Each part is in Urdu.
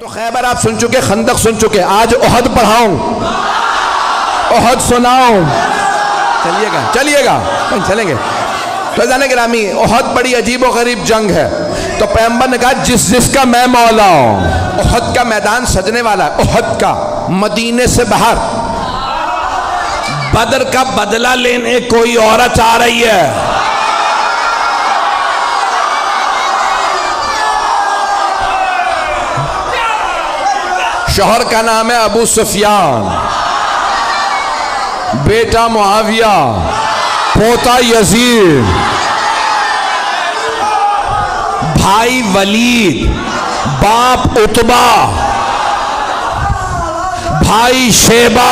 تو خیبر آپ سن چکے، خندق سن چکے، آج احد پڑھاؤں، احد سناؤں، چلیے گا چلیں گے۔ تو عزیزان گرامی، احد بڑی عجیب و غریب جنگ ہے، تو پیغمبر نے کہا جس کا میں مولا ہوں۔ احد کا میدان سجنے والا ہے، احد کا، مدینے سے باہر۔ بدر کا بدلہ لینے کوئی عورت آ رہی ہے، شوہر کا نام ہے ابو سفیان، بیٹا معاویہ، پوتا یزید، بھائی ولید، باپ عتبہ، بھائی شیبہ،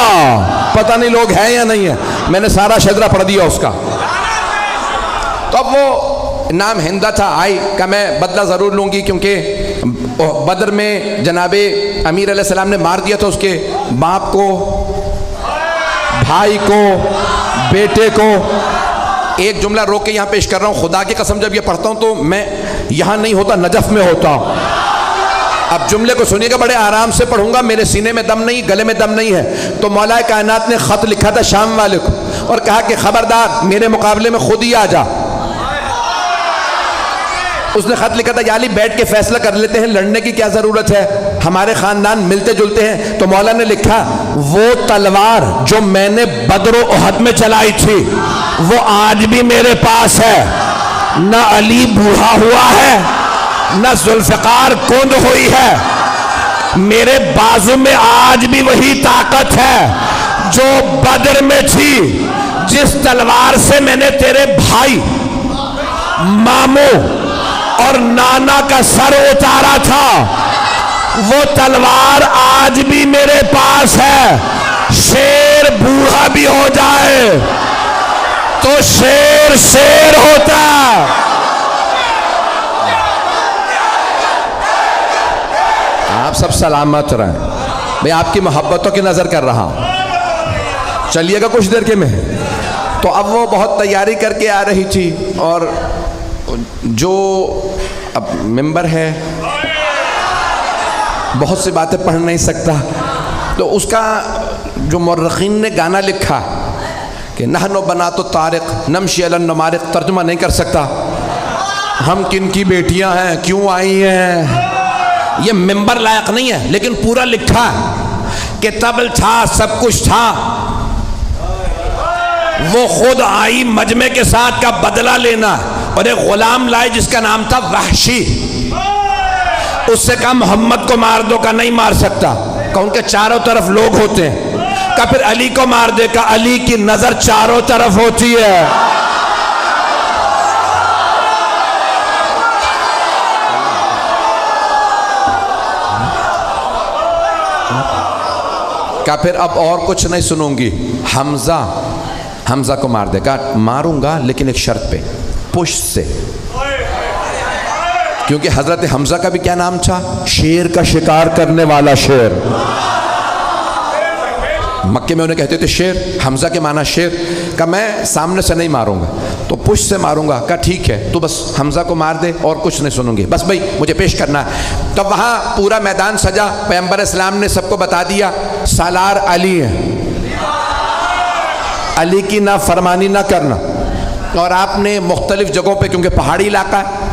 پتہ نہیں لوگ ہیں یا نہیں ہیں، میں نے سارا شجرہ پڑھ دیا اس کا۔ تو اب وہ نام ہندہ تھا، آئی کہ میں بدلہ ضرور لوں گی، کیونکہ بدر میں جناب امیر علیہ السلام نے مار دیا تھا اس کے باپ کو، بھائی کو، بیٹے کو۔ ایک جملہ روک کے یہاں پیش کر رہا ہوں، خدا کی قسم جب یہ پڑھتا ہوں تو میں یہاں نہیں ہوتا، نجف میں ہوتا ہوں۔ اب جملے کو سنیے گا، بڑے آرام سے پڑھوں گا، میرے سینے میں دم نہیں، گلے میں دم نہیں ہے۔ تو مولا کائنات نے خط لکھا تھا شام والے کو اور کہا کہ خبردار میرے مقابلے میں خود ہی آ جا۔ اس نے خط لکھا تھا یا علی بیٹھ کے فیصلہ کر لیتے ہیں، لڑنے کی کیا ضرورت ہے، ہمارے خاندان ملتے جلتے ہیں۔ تو مولا نے لکھا وہ تلوار جو میں نے بدر و احد میں چلائی تھی وہ آج بھی میرے پاس ہے، نہ علی بوڑھا ہوا ہے نہ ذوالفقار کند ہوئی ہے، میرے بازو میں آج بھی وہی طاقت ہے جو بدر میں تھی۔ جس تلوار سے میں نے تیرے بھائی، ماموں اور نانا کا سر اتارا تھا وہ تلوار آج بھی میرے پاس ہے۔ شیر بوڑھا بھی ہو جائے تو شیر شیر ہوتا۔ آپ سب سلامت رہیں، میں آپ کی محبتوں کی نظر کر رہا ہوں، چلیے گا کچھ دیر کے میں۔ تو اب وہ بہت تیاری کر کے آ رہی تھی، اور جو اب ممبر ہے بہت سی باتیں پڑھ نہیں سکتا، تو اس کا جو مورخین نے گانا لکھا کہ نحن بنات الطارق نمشی علی النمارق، ترجمہ نہیں کر سکتا، ہم کن کی بیٹیاں ہیں، کیوں آئی ہیں، یہ ممبر لائق نہیں ہے، لیکن پورا لکھا کہ طبل تھا، سب کچھ تھا، وہ خود آئی مجمع کے ساتھ کا بدلہ لینا، اور ایک غلام لائے جس کا نام تھا وحشی۔ اس سے کہا محمد کو مار دو، کا نہیں مار سکتا، کہ ان کے چاروں طرف لوگ ہوتے ہیں، کہ پھر علی کو مار دے، کہ علی کی نظر چاروں طرف ہوتی ہے۔ کہ پھر اب اور کچھ نہیں سنوں گی، حمزہ کو مار دے، کہا ماروں گا لیکن ایک شرط پہ، پشت سے، کیونکہ حضرت حمزہ کا بھی کیا نام تھا، شیر کا شکار کرنے والا شیر۔ مکے میں انہیں کہتے تھے شیر، حمزہ کے معنی شیر۔ کہ میں سامنے سے نہیں ماروں گا تو پشت سے ماروں گا۔ کہا ٹھیک ہے، تو بس حمزہ کو مار دے اور کچھ نہیں سنوں گی، بس بھائی مجھے پیش کرنا ہے۔ تو وہاں پورا میدان سجا، پیغمبر اسلام نے سب کو بتا دیا سالار علی ہے، علی کی نہ فرمانی نہ کرنا۔ اور آپ نے مختلف جگہوں پہ، کیونکہ پہاڑی علاقہ ہے،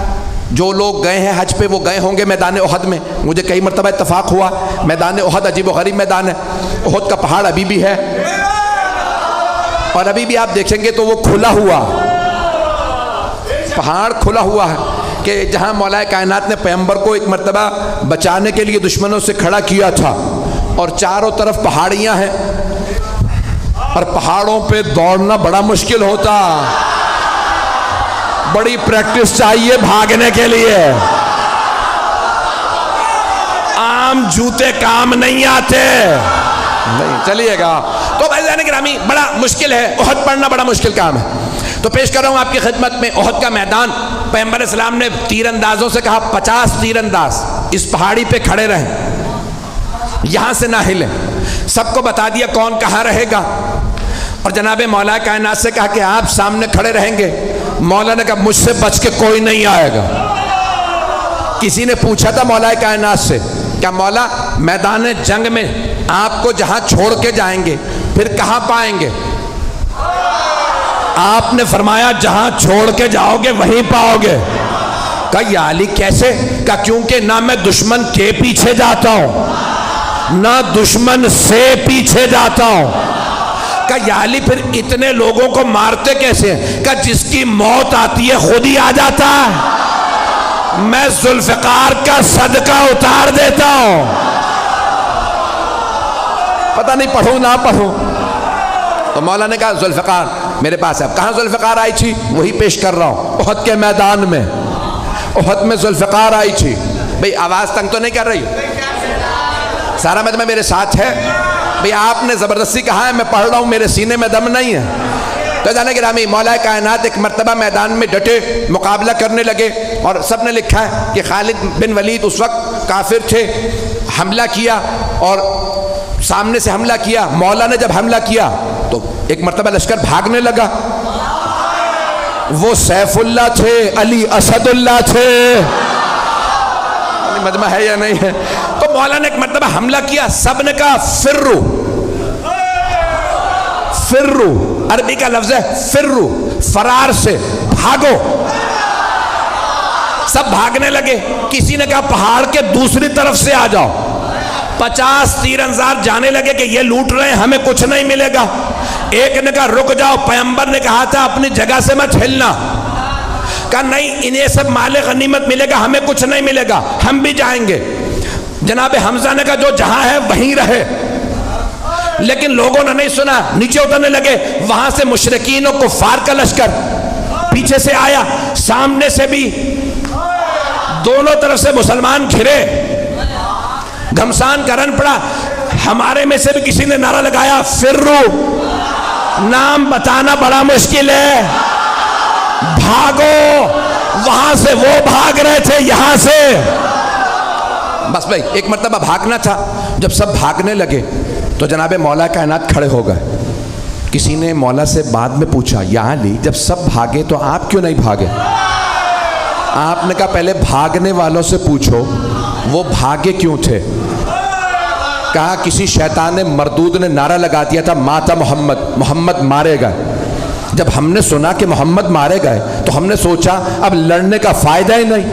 جو لوگ گئے ہیں حج پہ وہ گئے ہوں گے میدان احد میں، مجھے کئی مرتبہ اتفاق ہوا، میدان احد عجیب و غریب میدان ہے، احد کا پہاڑ ابھی بھی ہے، اور ابھی بھی آپ دیکھیں گے تو وہ کھلا ہوا پہاڑ، کھلا ہوا ہے، کہ جہاں مولا کائنات نے پیغمبر کو ایک مرتبہ بچانے کے لیے دشمنوں سے کھڑا کیا تھا، اور چاروں طرف پہاڑیاں ہیں، اور پہاڑوں پہ دوڑنا بڑا مشکل ہوتا، بڑی پریکٹس چاہیے بھاگنے کے لیے، عام جوتے کام نہیں آتے، نہیں چلیے گا۔ تو بھائیان گرامی بڑا مشکل ہے، احد پڑھنا بڑا مشکل کام ہے۔ تو پیش کر رہا ہوں آپ کی خدمت میں احد کا میدان۔ پیغمبر اسلام نے تیر اندازوں سے کہا 50 تیر انداز اس پہاڑی پہ کھڑے رہیں، یہاں سے نہ ہلیں، سب کو بتا دیا کون کہاں رہے گا، اور جناب مولا کائنات سے کہا کہ آپ سامنے کھڑے رہیں گے۔ مولا نے کہا مجھ سے بچ کے کوئی نہیں آئے گا۔ کسی نے پوچھا تھا مولا کائنات سے کیا مولا میدان جنگ میں آپ کو جہاں چھوڑ کے جائیں گے پھر کہاں پائیں گے؟ آپ نے فرمایا جہاں چھوڑ کے جاؤ گے وہیں پاؤ گے۔ کہا یا علی کیسے؟ کہا کیونکہ نہ میں دشمن کے پیچھے جاتا ہوں نہ دشمن سے پیچھے جاتا ہوں۔ کہا یا علی پھر اتنے لوگوں کو مارتے کیسے ہیں؟ کہا جس کی موت آتی ہے خود ہی آ جاتا ہے، میں ذوالفقار کا صدقہ اتار دیتا ہوں۔ پتہ نہیں پڑھوں نہ پڑھوں۔ تو مولا نے کہا ذوالفقار میرے پاس ہے۔ کہاں ذوالفقار آئی تھی؟ وہی پیش کر رہا ہوں، احد کے میدان میں، احد میں ذوالفقار آئی تھی۔ بھئی آواز تنگ تو نہیں کر رہی؟ سارا مجمع میرے ساتھ ہے؟ بھئی آپ نے زبردستی کہا ہے، میں پڑھ رہا ہوں، میرے سینے میں دم نہیں ہے۔ تو جانے گرامی مولا کائنات ایک مرتبہ میدان میں ڈٹے مقابلہ کرنے لگے، اور سب نے لکھا ہے کہ خالد بن ولید اس وقت کافر تھے، حملہ کیا اور سامنے سے حملہ کیا۔ مولا نے جب حملہ کیا تو ایک مرتبہ لشکر بھاگنے لگا۔ وہ سیف اللہ تھے، علی اسد اللہ تھے، مجمع ہے یا نہیں ہے؟ تو مولا نے ایک مرتبہ حملہ کیا، سب نے کہا فرو، فرو عربی کا لفظ ہے فرو، فرار سے، بھاگو۔ سب بھاگنے لگے۔ کسی نے کہا پہاڑ کے دوسری طرف سے آ جاؤ۔ 50 تیر انداز جانے لگے کہ یہ لوٹ رہے ہیں، ہمیں کچھ نہیں ملے گا۔ ایک نے کہا رک جاؤ، پیغمبر نے کہا تھا اپنی جگہ سے مت ہلنا۔ کہا نہیں انہیں سب مال غنیمت ملے گا، ہمیں کچھ نہیں ملے گا، ہم بھی جائیں گے۔ جناب حمزہ نے کہا جو جہاں ہے وہیں رہے، لیکن لوگوں نے نہیں سنا، نیچے اترنے لگے۔ وہاں سے مشرکین و کفار کا لشکر پیچھے سے آیا، سامنے سے بھی، دونوں طرف سے مسلمان گھرے، گھمسان کا رن پڑا۔ ہمارے میں سے بھی کسی نے نعرہ لگایا فرو، نام بتانا بڑا مشکل ہے، بھاگو۔ وہاں سے وہ بھاگ رہے تھے، یہاں سے بس بھائی ایک مرتبہ بھاگنا تھا۔ جب سب بھاگنے لگے تو جناب مولا کائنات کھڑے ہو گئے۔ کسی نے مولا سے بعد میں پوچھا یا علی جب سب بھاگے تو آپ کیوں نہیں بھاگے؟ آپ نے کہا پہلے بھاگنے والوں سے پوچھو وہ بھاگے کیوں تھے۔ کہا کسی شیطان مردود نے نعرہ لگا دیا تھا ماتا محمد، محمد مارے گئے۔ جب ہم نے سنا کہ محمد مارے گئے تو ہم نے سوچا اب لڑنے کا فائدہ ہی نہیں۔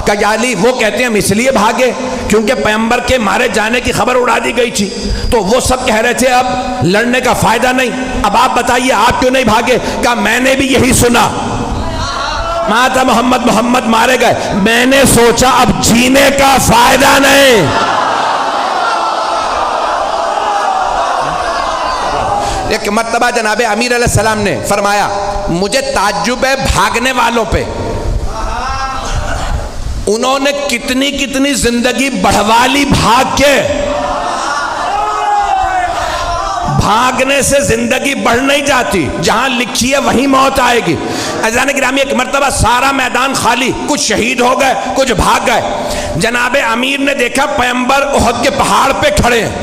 کہا یا علی وہ کہتے ہیں ہم اس لیے بھاگے کیونکہ پیغمبر کے مارے جانے کی خبر اڑا دی گئی تھی، تو وہ سب کہہ رہے تھے اب لڑنے کا فائدہ نہیں، اب آپ بتائیے آپ کیوں نہیں بھاگے؟ کہا میں نے بھی یہی سنا، ماتا محمد، محمد مارے گئے، میں نے سوچا اب جینے کا فائدہ نہیں۔ ایک مرتبہ جناب امیر علیہ السلام نے فرمایا مجھے تعجب ہے بھاگنے والوں پہ، انہوں نے کتنی کتنی زندگی بڑھوا لی بھاگ کے۔ بھاگنے سے زندگی بڑھ نہیں جاتی، جہاں لکھی ہے وہیں موت آئے گی۔ عزیزان گرامی ایک مرتبہ سارا میدان خالی، کچھ شہید ہو گئے کچھ بھاگ گئے۔ جناب امیر نے دیکھا پیغمبر احد کے پہاڑ پہ کھڑے ہیں۔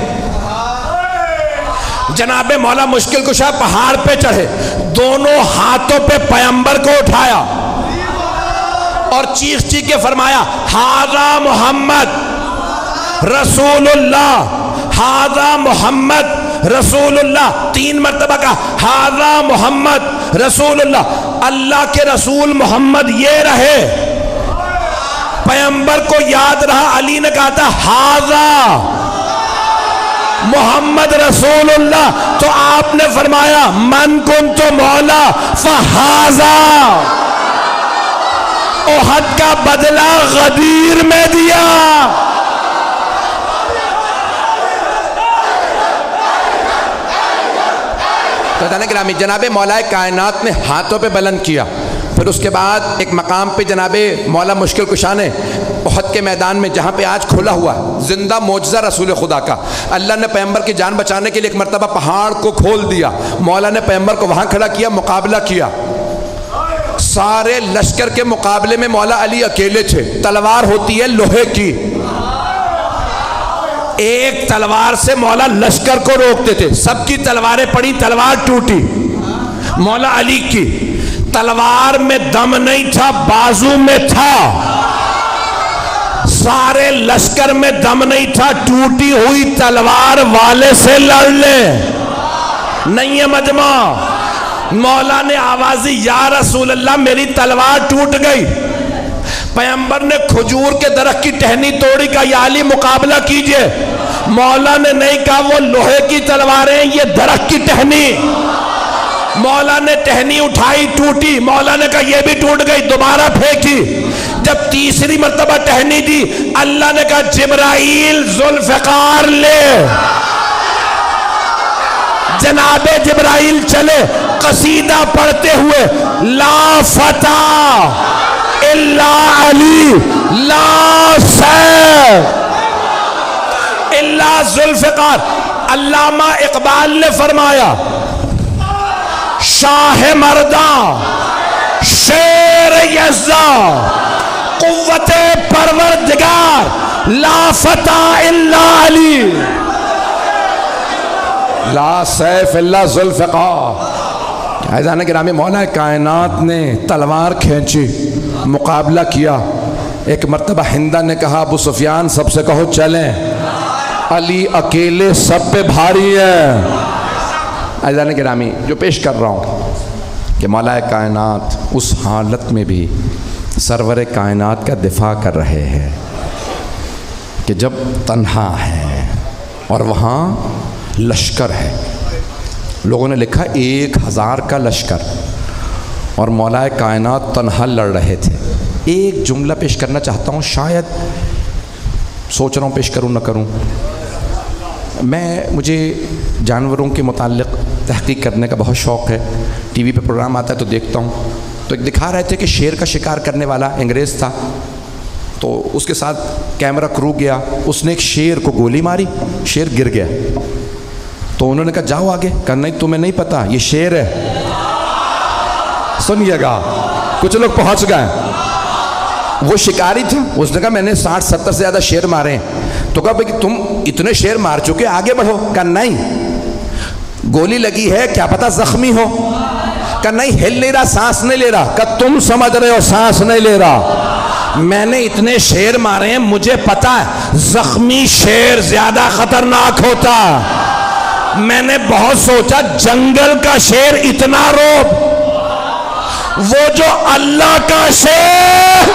جناب مولا مشکل کشا پہاڑ پہ چڑھے، دونوں ہاتھوں پہ پیغمبر کو اٹھایا اور چیخ چیخ کے فرمایا ھذا محمد رسول اللہ، ھذا محمد رسول اللہ۔ 3 مرتبہ کہا ھذا محمد رسول اللہ، اللہ کے رسول محمد یہ رہے۔ پیغمبر کو یاد رہا، علی نے کہا تھا ھذا محمد رسول اللہ، تو آپ نے فرمایا من کنت مولا فھذا، احد کا بدلہ غدیر میں دیا۔ تو گرامی جناب مولا کائنات نے ہاتھوں پہ بلند کیا، پھر اس کے بعد ایک مقام پہ جناب مولا مشکل کشا نے احد کے میدان میں جہاں پہ آج کھلا ہوا زندہ معجزہ رسول خدا کا، اللہ نے پیغمبر کی جان بچانے کے لیے ایک مرتبہ پہاڑ کو کھول دیا، مولا نے پیغمبر کو وہاں کھڑا کیا، مقابلہ کیا۔ سارے لشکر کے مقابلے میں مولا علی اکیلے تھے، تلوار ہوتی ہے لوہے کی، ایک تلوار سے مولا لشکر کو روکتے تھے، سب کی تلواریں پڑی، تلوار ٹوٹی، مولا علی کی تلوار میں دم نہیں تھا، بازو میں تھا، سارے لشکر میں دم نہیں تھا، ٹوٹی ہوئی تلوار والے سے لڑ لے، نہیں ہے مجمع۔ مولا نے آوازی یا رسول اللہ میری تلوار ٹوٹ گئی۔ پیغمبر نے کھجور کے درخت کی ٹہنی توڑی، کہا یا علی مقابلہ کیجئے۔ مولا نے نہیں کہا وہ لوہے کی تلواریں، یہ درخت کی ٹہنی۔ مولا نے ٹہنی اٹھائی، ٹوٹی، مولا نے کہا یہ بھی ٹوٹ گئی، دوبارہ پھینکی۔ جب تیسری مرتبہ ٹہنی دی، اللہ نے کہا جبرائیل ذوالفقار لے۔ جناب جبرائیل چلے قصیدہ پڑھتے ہوئے، لا فتح الا علی، لا سیف الا ذوالفقار۔ علامہ اقبال نے فرمایا شاہ مرداں شیر یزداں قوت پروردگار، لا فتح الا علی، لا سیف الا ذوالفقار۔ عزیزان گرامی، مولا کائنات نے تلوار کھینچی، مقابلہ کیا۔ ایک مرتبہ ہندہ نے کہا ابو سفیان سب سے کہو چلیں، علی اکیلے سب پہ بھاری ہے۔ عزیزان گرامی، جو پیش کر رہا ہوں کہ مولا کائنات اس حالت میں بھی سرور کائنات کا دفاع کر رہے ہیں کہ جب تنہا ہے اور وہاں لشکر ہے، لوگوں نے لکھا 1000 کا لشکر، اور مولا کائنات تنہا لڑ رہے تھے۔ ایک جملہ پیش کرنا چاہتا ہوں، شاید سوچ رہا ہوں پیش کروں نہ کروں۔ مجھے جانوروں کے متعلق تحقیق کرنے کا بہت شوق ہے، ٹی وی پہ پروگرام آتا ہے تو دیکھتا ہوں۔ تو ایک دکھا رہے تھے کہ شیر کا شکار کرنے والا انگریز تھا، تو اس کے ساتھ کیمرہ کرو گیا، اس نے ایک شیر کو گولی ماری، شیر گر گیا۔ تو انہوں نے کہا جاؤ آگے، کہا نہیں تمہیں نہیں پتا یہ شیر ہے۔ سنیے گا، کچھ لوگ پہنچ گئے، وہ شکاری تھا، اس نے کہا میں نے 60-70 سے زیادہ شیر مارے ہیں۔ تو کہا بھئی تم اتنے شیر مار چکے، آگے بڑھو۔ کہا نہیں، گولی لگی ہے، کیا پتا زخمی ہو۔ کہا نہیں، ہل نہیں رہا، سانس نہیں لے رہا۔ کہا تم سمجھ رہے ہو سانس نہیں لے رہا، میں نے اتنے شیر مارے ہیں، مجھے پتا ہے زخمی شیر زیادہ خطرناک ہوتا۔ میں نے بہت سوچا، جنگل کا شیر اتنا روب، وہ جو اللہ کا شیر